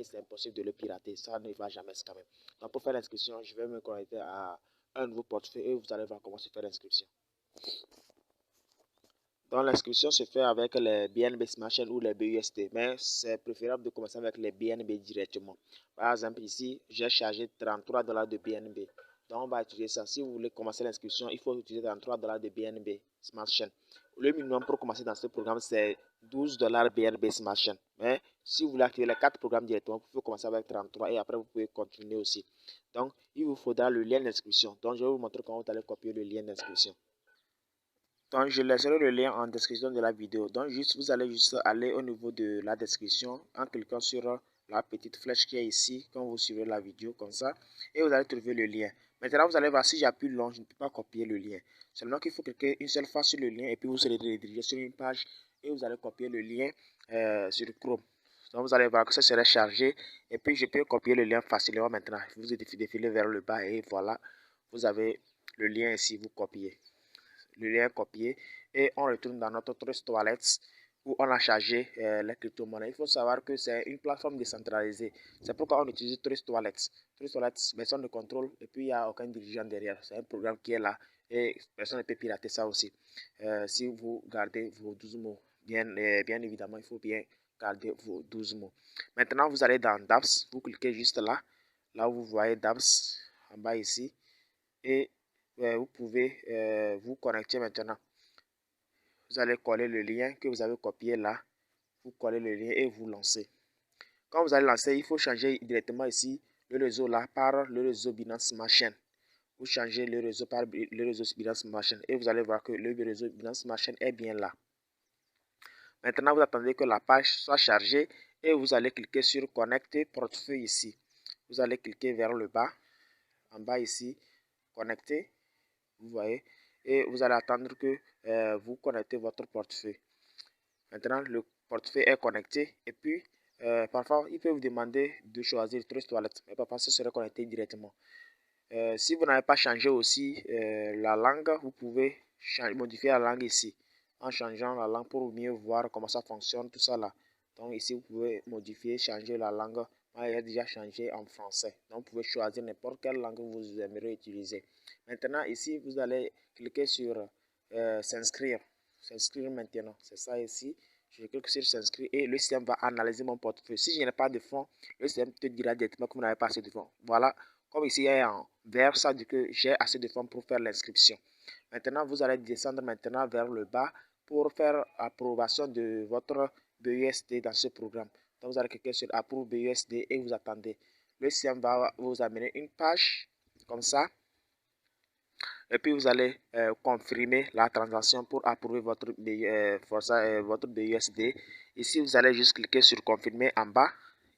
et c'est impossible de le pirater. Ça ne va jamais scammer. Donc pour faire l'inscription, je vais me connecter à un nouveau portefeuille et vous allez voir comment se faire l'inscription. Donc l'inscription se fait avec les BNB Smart Chain ou les BUSD, mais c'est préférable de commencer avec les BNB directement. Par exemple ici, j'ai chargé $33 de BNB. Donc on va utiliser ça. Si vous voulez commencer l'inscription, il faut utiliser $33 de BNB Smart Chain. Le minimum pour commencer dans ce programme, c'est $12 BNB Smart Chain. Mais si vous voulez activer les 4 programmes directement, vous pouvez commencer avec 33 et après vous pouvez continuer aussi. Donc il vous faudra le lien d'inscription. Donc je vais vous montrer comment vous allez copier le lien d'inscription. Donc, je laisserai le lien en description de la vidéo. Donc, vous allez juste aller au niveau de la description en cliquant sur la petite flèche qui est ici, quand vous suivez la vidéo comme ça, et vous allez trouver le lien. Maintenant, vous allez voir, si j'appuie long, je ne peux pas copier le lien. Seulement qu'il faut cliquer une seule fois sur le lien et puis vous serez redirigé sur une page et vous allez copier le lien sur Chrome. Donc, vous allez voir que ça sera chargé et puis je peux copier le lien facilement maintenant. Vous défilez vers le bas et voilà, vous avez le lien ici, vous copiez le lien copié et on retourne dans notre Trust Wallet où on a chargé les crypto-monnaies. Il faut savoir que c'est une plateforme décentralisée. C'est pourquoi on utilise Trust Wallet. Trust Wallet, personne ne contrôle et puis il n'y a aucun dirigeant derrière. C'est un programme qui est là et personne ne peut pirater ça aussi. Si vous gardez vos 12 mots, bien évidemment, il faut bien garder vos 12 mots. Maintenant, vous allez dans dApps, vous cliquez juste là, là où vous voyez dApps en bas ici et vous pouvez vous connecter maintenant. Vous allez coller le lien que vous avez copié là. Vous collez le lien et vous lancez. Quand vous allez lancer, il faut changer directement ici le réseau là par le réseau Binance Smart Chain. Vous changez le réseau par le réseau Binance Smart Chain et vous allez voir que le réseau Binance Smart Chain est bien là. Maintenant, vous attendez que la page soit chargée et vous allez cliquer sur Connecter portefeuille ici. Vous allez cliquer vers le bas, en bas ici, Connecter. Vous voyez, et vous allez attendre que vous connectez votre portefeuille. Maintenant, le portefeuille est connecté et puis parfois, il peut vous demander de choisir Trust Wallet, mais parfois, ce sera connecté directement. Si vous n'avez pas changé aussi la langue, vous pouvez modifier la langue ici en changeant la langue pour mieux voir comment ça fonctionne, tout ça là. Donc ici, vous pouvez modifier, changer la langue. Moi, j'ai déjà changé en français. Donc, vous pouvez choisir n'importe quelle langue vous aimeriez utiliser. Maintenant, ici, vous allez cliquer sur s'inscrire. S'inscrire maintenant. C'est ça ici. Je clique sur s'inscrire et le système va analyser mon portefeuille. Si je n'ai pas de fonds, le système te dira directement que vous n'avez pas assez de fonds. Voilà. Comme ici, il est en vert, ça dit que j'ai assez de fonds pour faire l'inscription. Maintenant, vous allez descendre maintenant vers le bas pour faire approbation de votre BUSD dans ce programme. Donc, vous allez cliquer sur Approve BUSD et vous attendez. Le système va vous amener une page comme ça. Et puis, vous allez confirmer la transaction pour approuver votre BUSD. Ici, vous allez juste cliquer sur Confirmer en bas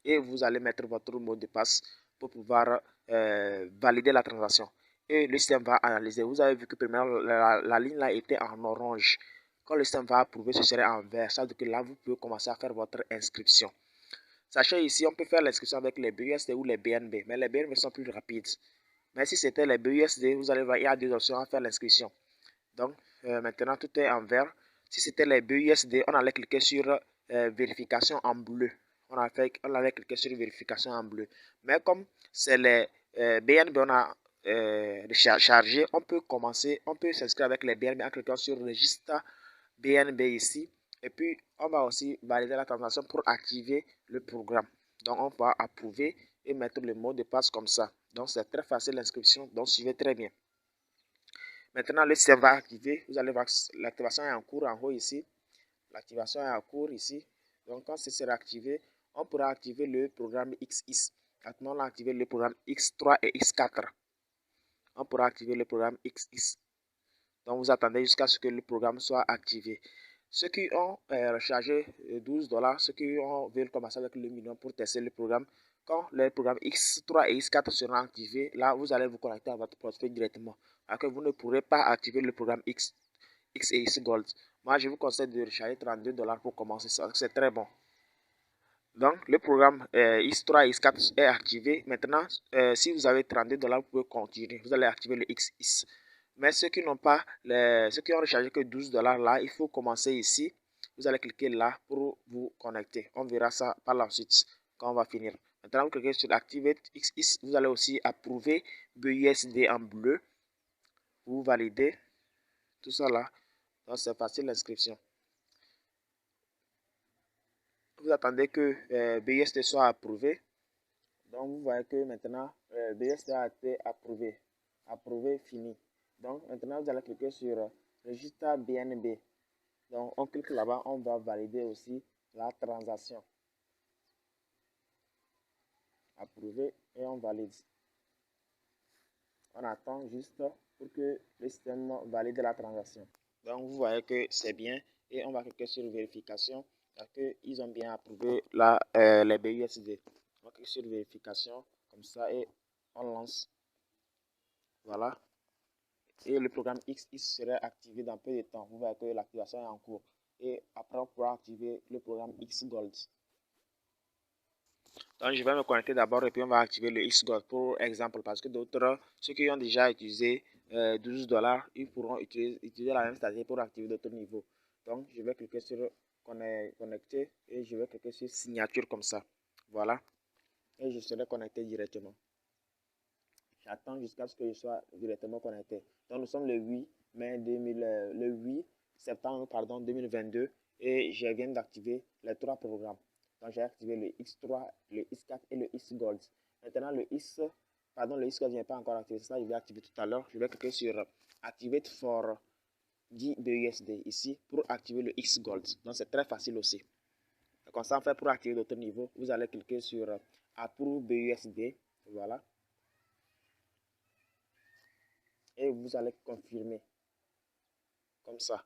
et vous allez mettre votre mot de passe pour pouvoir valider la transaction. Et le système va analyser. Vous avez vu que premièrement, la ligne là était en orange. Quand le système va approuver, ce serait en vert. Ça veut dire que là, vous pouvez commencer à faire votre inscription. Sachez ici, on peut faire l'inscription avec les BUSD ou les BNB, mais les BNB sont plus rapides. Mais si c'était les BUSD, vous allez voir, il y a deux options à faire l'inscription. Donc, maintenant, tout est en vert. Si c'était les BUSD, on allait cliquer sur vérification en bleu. On allait cliquer sur vérification en bleu. Mais comme c'est les BNB, on a chargé, on peut s'inscrire avec les BNB en cliquant sur registre BNB ici. Et puis, on va aussi valider la transaction pour activer le programme. Donc, on va approuver et mettre le mot de passe comme ça. Donc, c'est très facile l'inscription. Donc, suivez très bien. Maintenant, le système va activer. Vous allez voir que l'activation est en cours en haut ici. L'activation est en cours ici. Donc, quand ce sera activé, on pourra activer le programme XIS. Maintenant, on a activé le programme X3 et X4. On pourra activer le programme XIS. Donc, vous attendez jusqu'à ce que le programme soit activé. Ceux qui ont rechargé $12, ceux qui veulent commencer avec le minimum pour tester le programme, quand les programmes X3 et X4 seront activés, là, vous allez vous connecter à votre portefeuille directement. Alors que vous ne pourrez pas activer le programme X et X Gold. Moi, je vous conseille de recharger $32 pour commencer ça. C'est très bon. Donc, le programme X3 et X4 est activé. Maintenant, si vous avez $32, vous pouvez continuer. Vous allez activer le XIS. Mais ceux qui n'ont pas, ceux qui ont rechargé que $12 là, il faut commencer ici. Vous allez cliquer là pour vous connecter. On verra ça par la suite quand on va finir. Maintenant, vous cliquez sur Activate XX. Vous allez aussi approuver BUSD en bleu. Vous validez tout ça là. Donc, c'est facile l'inscription. Vous attendez que BUSD soit approuvé. Donc, vous voyez que maintenant, BUSD a été approuvé. Approuvé, fini. Donc, maintenant, vous allez cliquer sur Registre BNB. Donc, on clique là-bas, on va valider aussi la transaction. Approuvé et on valide. On attend juste pour que le système valide la transaction. Donc, vous voyez que c'est bien et on va cliquer sur vérification parce qu'ils ont bien approuvé les BUSD. On va cliquer sur vérification comme ça et on lance. Voilà. Et le programme XX serait activé dans peu de temps. Vous voyez que l'activation est en cours. Et après, on pourra activer le programme X Gold. Donc, je vais me connecter d'abord et puis on va activer le X Gold pour exemple parce que d'autres, ceux qui ont déjà utilisé 12 $, ils pourront utiliser la même stratégie pour activer d'autres niveaux. Donc, je vais cliquer sur connecter et je vais cliquer sur signature comme ça. Voilà. Et je serai connecté directement. J'attends jusqu'à ce que je sois directement connecté. Donc, nous sommes le 8 septembre 2022 et je viens d'activer les 3 programmes. Donc, j'ai activé le X3, le X4 et le X Gold. Maintenant, le X Gold n'est pas encore activé. C'est ça, je vais activer tout à l'heure. Je vais cliquer sur Activate for 10 BUSD ici pour activer le X Gold. Donc, c'est très facile aussi. Comme ça, en fait, pour activer d'autres niveaux, vous allez cliquer sur Approve BUSD. Voilà. Et vous allez confirmer comme ça.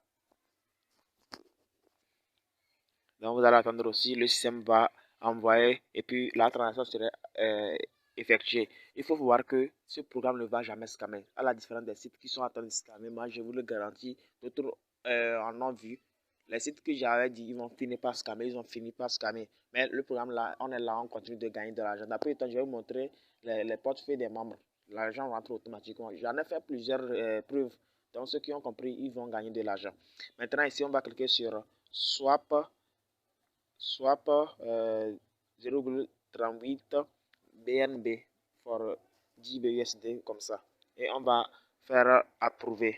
Donc vous allez attendre aussi, le système va envoyer et puis la transaction sera effectuée. Il faut voir que ce programme ne va jamais scammer. À la différence des sites qui sont en train de scammer, moi je vous le garantis, d'autres en ont vu. Les sites que j'avais dit, ils vont finir par scammer, ils ont fini par scammer. Mais le programme là, on est là, on continue de gagner de l'argent. D'après le temps, je vais vous montrer les portefeuilles des membres. L'argent rentre automatiquement. J'en ai fait plusieurs preuves. Donc ceux qui ont compris, ils vont gagner de l'argent. Maintenant ici, on va cliquer sur Swap 0,38 BNB pour 10 BUSD comme ça. Et on va faire approuver.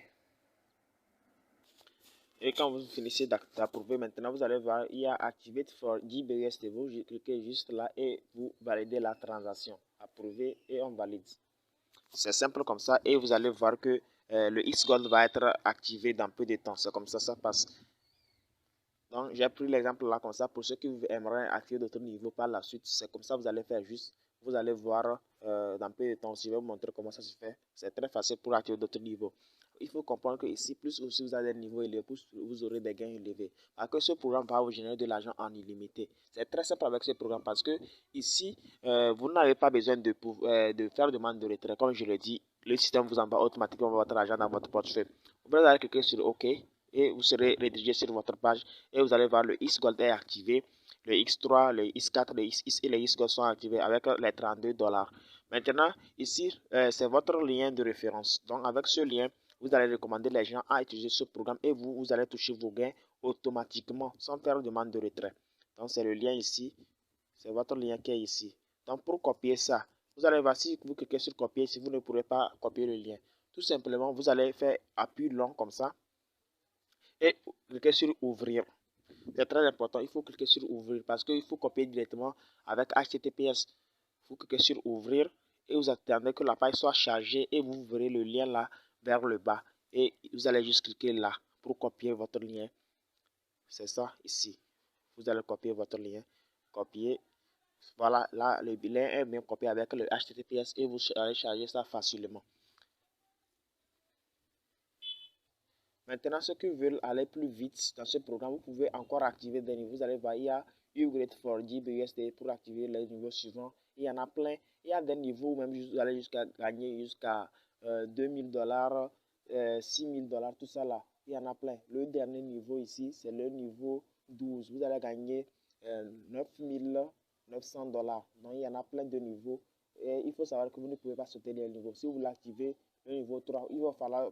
Et quand vous finissez d'approuver, maintenant vous allez voir, il y a Activate for 10 BUSD. Vous cliquez juste là et vous validez la transaction. Approuver et on valide. C'est simple comme ça et vous allez voir que le X-Gold va être activé dans peu de temps. C'est comme ça passe. Donc, j'ai pris l'exemple là comme ça. Pour ceux qui aimeraient activer d'autres niveaux par la suite, c'est comme ça vous allez faire juste. Vous allez voir dans peu de temps. Je vais vous montrer comment ça se fait. C'est très facile pour activer d'autres niveaux. Il faut comprendre que ici, plus aussi vous avez des niveaux élevés, plus vous aurez des gains élevés. Parce que ce programme va vous générer de l'argent en illimité. C'est très simple avec ce programme parce que ici, vous n'avez pas besoin de faire demande de retrait. Comme je l'ai dit, le système vous envoie automatiquement votre argent dans votre portefeuille. Vous allez cliquer sur OK et vous serez redirigé sur votre page et vous allez voir le X Gold est activé, le X3, le X4, le X et le X Gold sont activés avec les 32 $. Maintenant, ici, c'est votre lien de référence. Donc, avec ce lien, vous allez recommander les gens à utiliser ce programme et vous allez toucher vos gains automatiquement sans faire demande de retrait. Donc, c'est le lien ici. C'est votre lien qui est ici. Donc, pour copier ça, vous allez voir si vous cliquez sur copier, si vous ne pourrez pas copier le lien. Tout simplement, vous allez faire appui long comme ça et cliquez sur ouvrir. C'est très important, il faut cliquer sur ouvrir parce qu'il faut copier directement avec HTTPS. Il faut cliquer sur ouvrir et vous attendez que la page soit chargée et vous verrez le lien là vers le bas et vous allez juste cliquer là pour copier votre lien. C'est ça ici. Vous allez copier votre lien, copier. Voilà, là le lien est bien copié avec le HTTPS et vous allez charger ça facilement. Maintenant, ceux qui veulent aller plus vite dans ce programme, vous pouvez encore activer des niveaux. Vous allez voir, il y a Upgrade for GBUSD pour activer les niveaux suivants. Il y en a plein. Il y a des niveaux où même vous allez jusqu'à gagner jusqu'à 2000 $, 6000 $, tout ça là. Il y en a plein. Le dernier niveau ici, c'est le niveau 12. Vous allez gagner 9900 $. Donc, il y en a plein de niveaux. Et il faut savoir que vous ne pouvez pas sauter les niveaux. Si vous l'activez, le niveau 3, il va falloir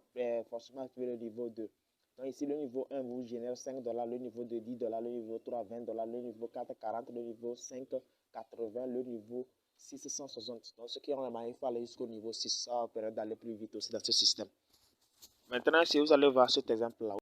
forcément activer le niveau 2. Donc ici, le niveau 1 vous génère 5 $, le niveau 2 10 $, le niveau 3 20 $, le niveau 4 40 $, le niveau 5 680, le niveau 660. Donc, ceux qui ont la il faut aller jusqu'au niveau 6. Ça va permettre d'aller plus vite aussi dans ce système. Maintenant, si vous allez voir cet exemple-là,